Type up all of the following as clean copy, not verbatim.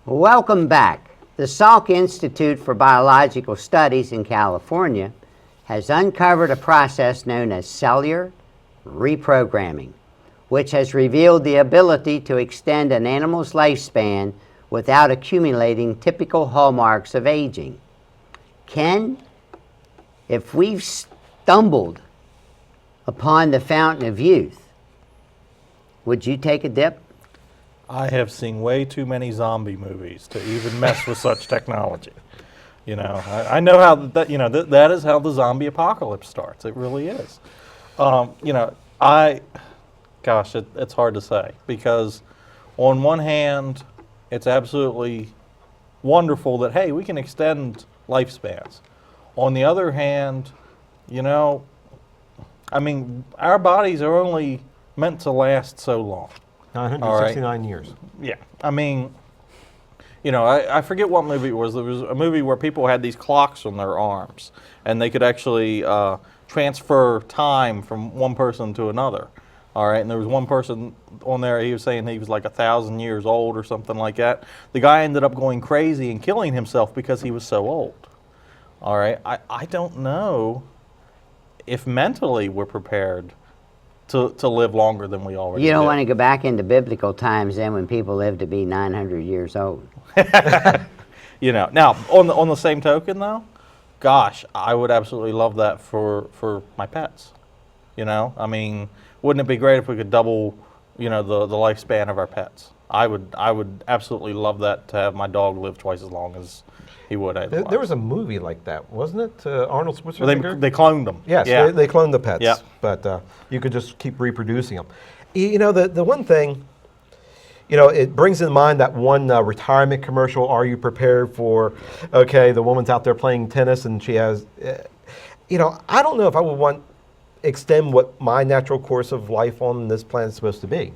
Welcome back. The Salk Institute for Biological Studies in California has uncovered a process known as cellular reprogramming, which has revealed the ability to extend an animal's lifespan without accumulating typical hallmarks of aging. Ken, if we've stumbled upon the fountain of youth, would you take a dip? I have seen way too many zombie movies to even mess with such technology. You know, I know how that, you know, that is how the zombie apocalypse starts. It really is. You know, gosh, it's hard to say, because on one hand, it's absolutely wonderful that, hey, we can extend lifespans. On the other hand, you know, I mean, our bodies are only meant to last so long. 969 years. Yeah, I mean, you know, I forget what movie it was. There was a movie where people had these clocks on their arms, and they could actually transfer time from one person to another. All right, and there was one person on there, he was saying he was like 1,000 years old or something like that. The guy ended up going crazy and killing himself because he was so old. All right, I don't know if mentally we're prepared to live longer than we already You don't do. want to go back into biblical times then when people lived to be 900 years old. You know, now on the same token though, gosh, I would absolutely love that for my pets. You know, I mean, wouldn't it be great if we could double, you know, the lifespan of our pets? I would absolutely love that, to have my dog live twice as long as he would otherwise. There was a movie like that, wasn't it? Arnold Schwarzenegger? They cloned them. Yes, yeah. they cloned the pets, Yeah. but you could just keep reproducing them. You know, the one thing, you know, it brings in mind that one retirement commercial, are you prepared for, okay, the woman's out there playing tennis and she has, you know, I don't know if I would extend what my natural course of life on this planet is supposed to be.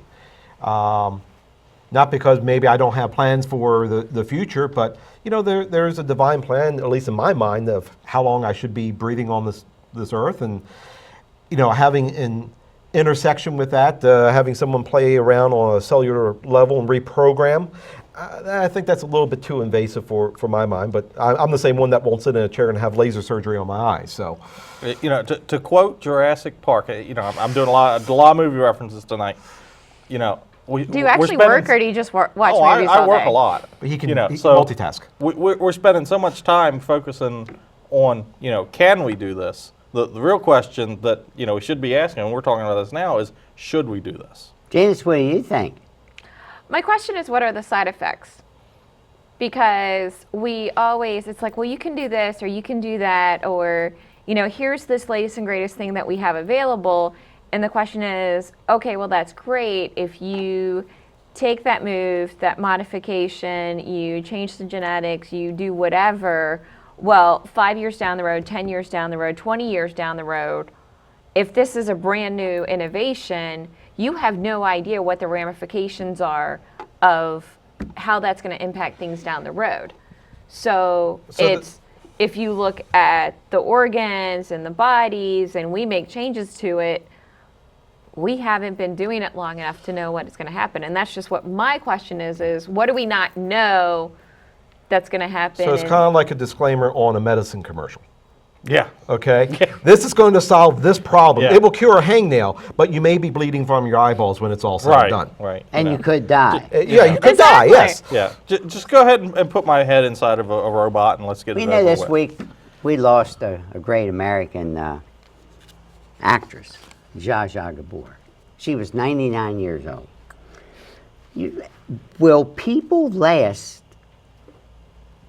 Not because maybe I don't have plans for the future, but you know, there's a divine plan, at least in my mind, of how long I should be breathing on this earth, and you know, having an intersection with that, having someone play around on a cellular level and reprogram. I think that's a little bit too invasive for my mind, but I'm the same one that won't sit in a chair and have laser surgery on my eyes. So, you know, to quote Jurassic Park, you know, I'm doing a lot of movie references tonight. You know. Do you actually work, or do you just watch movies all day? I work a lot. But he can, you know, he can multitask. We're spending so much time focusing on, you know, can we do this? The real question that, you know, we should be asking, and we're talking about this now, is should we do this? Janice, what do you think? My question is, what are the side effects? Because it's like, well, you can do this, or you can do that, or, you know, here's this latest and greatest thing that we have available. And the question is, okay, well, that's great. If you take that move, that modification, you change the genetics, you do whatever, well, 5 years down the road, 10 years down the road, 20 years down the road, if this is a brand new innovation, you have no idea what the ramifications are of how that's going to impact things down the road. So if you look at the organs and the bodies and we make changes to it, we haven't been doing it long enough to know what is going to happen. And that's just what my question is what do we not know that's going to happen? So it's kind of like a disclaimer on a medicine commercial. Yeah. Okay? This is going to solve this problem. Yeah. It will cure a hangnail, but you may be bleeding from your eyeballs when it's all said and done. Right. And you could die. Yeah, you could die, yes. Yeah. Just go ahead and put my head inside of a robot and let's get it over with. You know, this week we lost a great American actress, Zsa Zsa Gabor. She was 99 years old. Will people last,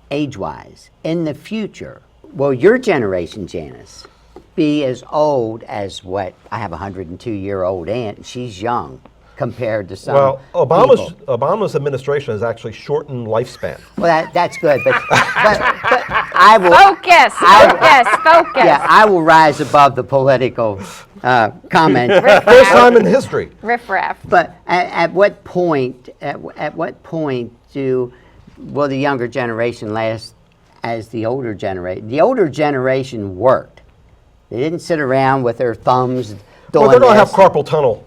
age-wise, in the future? Will your generation, Janice, be as old as what? I have a 102-year-old aunt, and she's young compared to some Well, people. Obama's administration has actually shortened lifespan. Well, that's good, but I will... Focus. Yeah, I will rise above the political comment. First time in history. Riff-raff. But at what point will the younger generation last as the older generation? The older generation worked. They didn't sit around with their thumbs doing Well, they're going to have this. carpal tunnel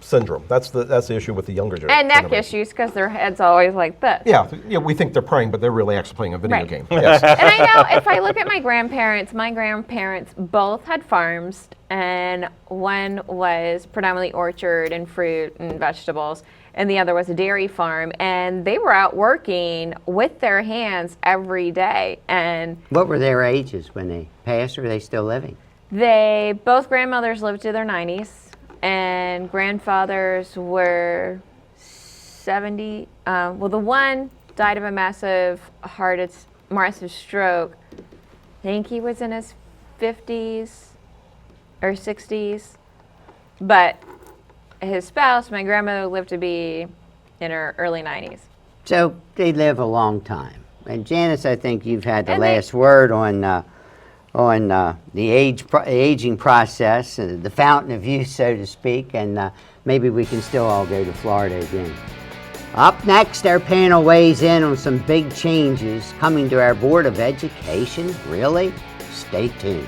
syndrome. That's the issue with the younger generation. And neck issues because their head's always like this. Yeah, we think they're praying, but they're really actually playing a video Right. game. Yes. And I know if I look at my grandparents both had farms, and one was predominantly orchard and fruit and vegetables, and the other was a dairy farm, and they were out working with their hands every day. And What were their ages when they passed, or are they still living? both grandmothers lived to their 90s, and grandfathers were 70. Well, the one died of a massive stroke. I think he was in his 50s or 60s. But his spouse, my grandmother, lived to be in her early 90s. So they live a long time. And Janice, I think you've had the And they- last word on the aging process, the fountain of youth, so to speak, and maybe we can still all go to Florida again. Up next, our panel weighs in on some big changes coming to our Board of Education. Really? Stay tuned.